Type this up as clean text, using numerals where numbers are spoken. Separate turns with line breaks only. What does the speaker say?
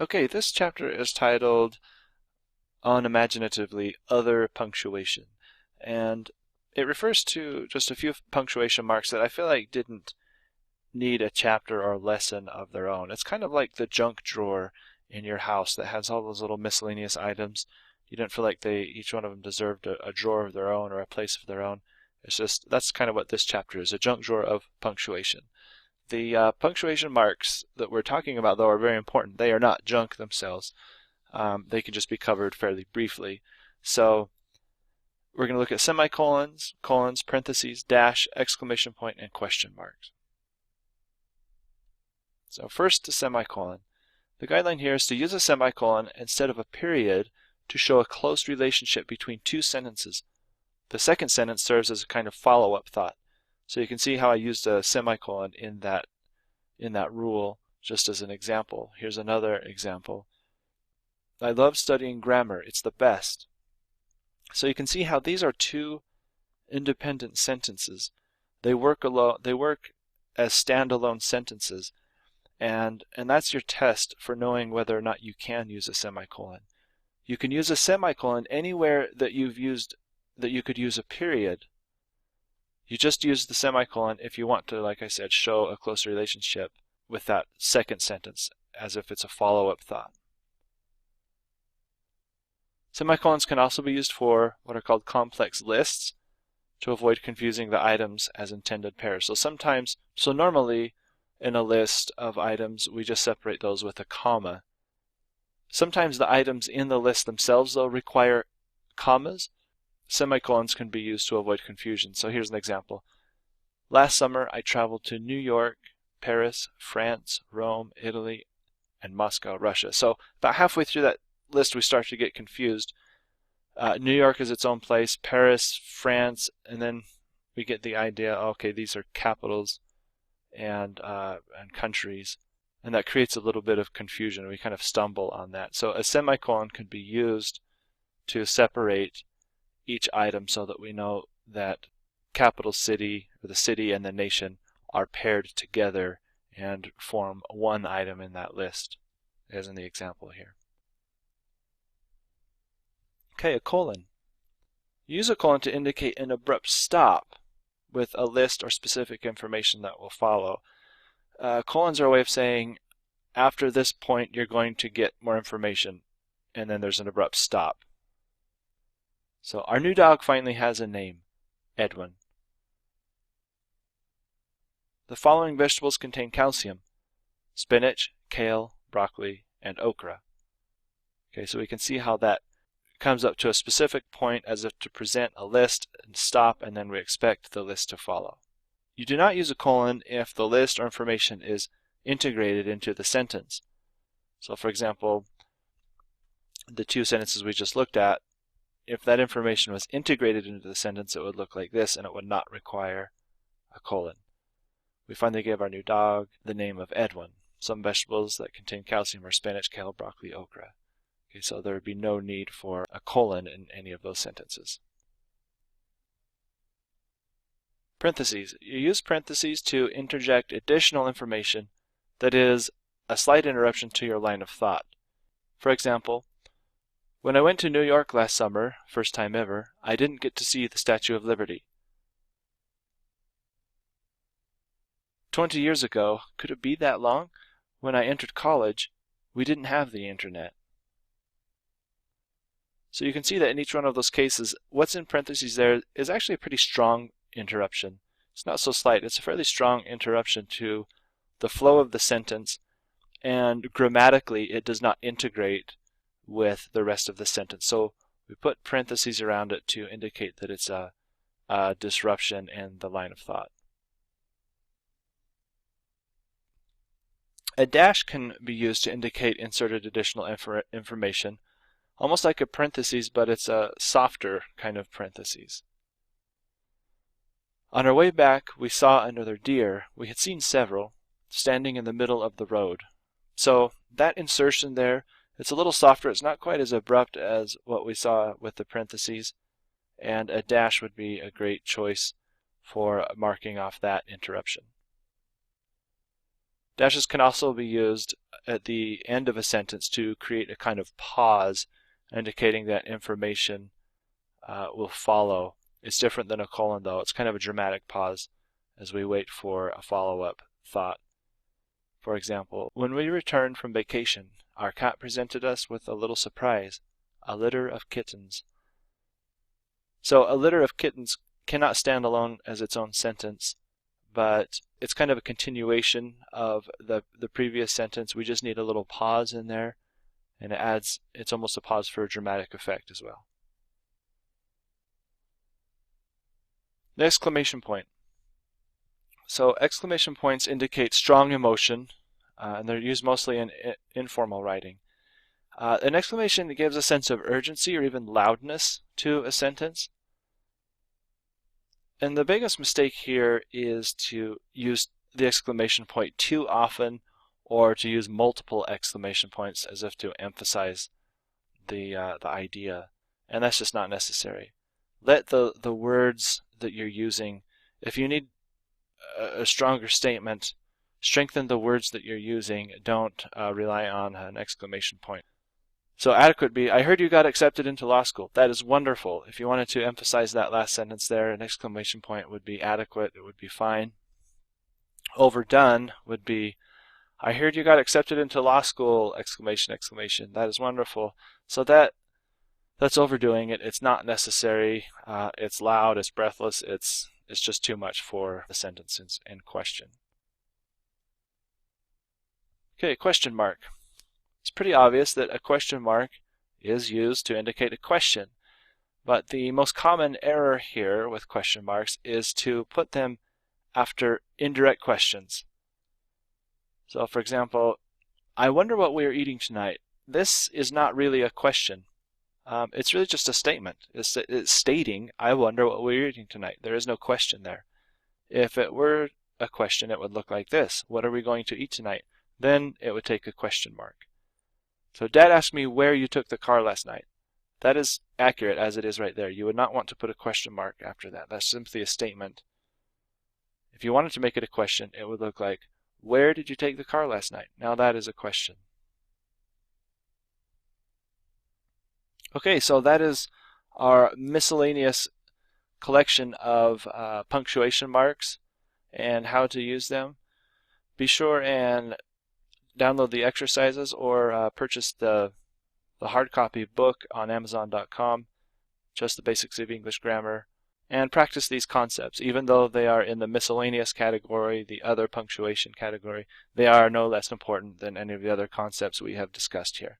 Okay, this chapter is titled unimaginatively other punctuation, and it refers to just a few punctuation marks that I feel like didn't need a chapter or lesson of their own. It's kind of like the junk drawer in your house that has all those little miscellaneous items. You didn't feel like each one of them deserved a drawer of their own or a place of their own. It's just that's kind of what this chapter is, a junk drawer of punctuation. The punctuation marks that we're talking about, though, are very important. They are not junk themselves. They can just be covered fairly briefly. So we're going to look at semicolons, colons, parentheses, dash, exclamation point, and question marks. So first, the semicolon. The guideline here is to use a semicolon instead of a period to show a close relationship between two sentences. The second sentence serves as a kind of follow-up thought. So you can see how I used a semicolon in that rule just as an example. Here's another example. I love studying grammar. It's the best. So you can see how these are two independent sentences. They work as standalone sentences. And that's your test for knowing whether or not you can use a semicolon. You can use a semicolon anywhere that you could use a period. You just use the semicolon if you want to, like I said, show a close relationship with that second sentence, as if it's a follow-up thought. Semicolons can also be used for what are called complex lists to avoid confusing the items as intended pairs. So normally in a list of items, we just separate those with a comma. Sometimes the items in the list themselves, though, require commas. Semicolons can be used to avoid confusion. So here's an example. Last summer, I traveled to New York, Paris, France, Rome, Italy, and Moscow, Russia. So about halfway through that list, we start to get confused. New York is its own place, Paris, France, and then we get the idea, okay, these are capitals and countries, and that creates a little bit of confusion. We kind of stumble on that. So a semicolon can be used to separate each item so that we know that capital city, or the city and the nation, are paired together and form one item in that list, as in the example here. Okay, a colon. Use a colon to indicate an abrupt stop with a list or specific information that will follow. Colons are a way of saying after this point you're going to get more information, and then there's an abrupt stop. So our new dog finally has a name, Edwin. The following vegetables contain calcium: spinach, kale, broccoli, and okra. Okay, so we can see how that comes up to a specific point as if to present a list and stop, and then we expect the list to follow. You do not use a colon if the list or information is integrated into the sentence. So for example, the two sentences we just looked at, if that information was integrated into the sentence, it would look like this, and it would not require a colon. We finally gave our new dog the name of Edwin. Some vegetables that contain calcium are spinach, kale, broccoli, okra. Okay, so there would be no need for a colon in any of those sentences. Parentheses. You use parentheses to interject additional information that is a slight interruption to your line of thought. For example, when I went to New York last summer, first time ever, I didn't get to see the Statue of Liberty. 20 years ago, could it be that long? When I entered college, we didn't have the internet. So you can see that in each one of those cases, what's in parentheses there is actually a pretty strong interruption. It's not so slight, it's a fairly strong interruption to the flow of the sentence, and grammatically it does not integrate with the rest of the sentence. So we put parentheses around it to indicate that it's a disruption in the line of thought. A dash can be used to indicate inserted additional information, almost like a parentheses, but it's a softer kind of parentheses. On our way back, we saw another deer. We had seen several, standing in the middle of the road. So that insertion there, it's a little softer. It's not quite as abrupt as what we saw with the parentheses, and a dash would be a great choice for marking off that interruption. Dashes can also be used at the end of a sentence to create a kind of pause, indicating that information will follow. It's different than a colon, though. It's kind of a dramatic pause as we wait for a follow-up thought. For example, when we returned from vacation, our cat presented us with a little surprise, a litter of kittens. So a litter of kittens cannot stand alone as its own sentence, but it's kind of a continuation of the previous sentence. We just need a little pause in there, and it's almost a pause for a dramatic effect as well. The exclamation point. So exclamation points indicate strong emotion, and they're used mostly in informal writing. An exclamation gives a sense of urgency or even loudness to a sentence. And the biggest mistake here is to use the exclamation point too often, or to use multiple exclamation points as if to emphasize the idea. And that's just not necessary. Let the words that you're using, if you need a stronger statement, strengthen the words that you're using. Don't rely on an exclamation point. So adequate would be, I heard you got accepted into law school. That is wonderful. If you wanted to emphasize that last sentence there, an exclamation point would be adequate. It would be fine. Overdone would be, I heard you got accepted into law school, exclamation, exclamation. That is wonderful. So that's overdoing it. It's not necessary. It's loud, it's breathless, it's just too much for the sentence in question. Okay, question mark. It's pretty obvious that a question mark is used to indicate a question, but the most common error here with question marks is to put them after indirect questions. So for example, I wonder what we are eating tonight. This is not really a question. It's really just a statement. It's stating, I wonder what we're eating tonight. There is no question there. If it were a question, it would look like this. What are we going to eat tonight? Then it would take a question mark. So Dad asked me where you took the car last night. That is accurate as it is right there. You would not want to put a question mark after that. That's simply a statement. If you wanted to make it a question, it would look like, where did you take the car last night? Now that is a question. Okay, so that is our miscellaneous collection of punctuation marks and how to use them. Be sure and download the exercises or purchase the hard copy book on Amazon.com, just the basics of English grammar, and practice these concepts. Even though they are in the miscellaneous category, the other punctuation category, they are no less important than any of the other concepts we have discussed here.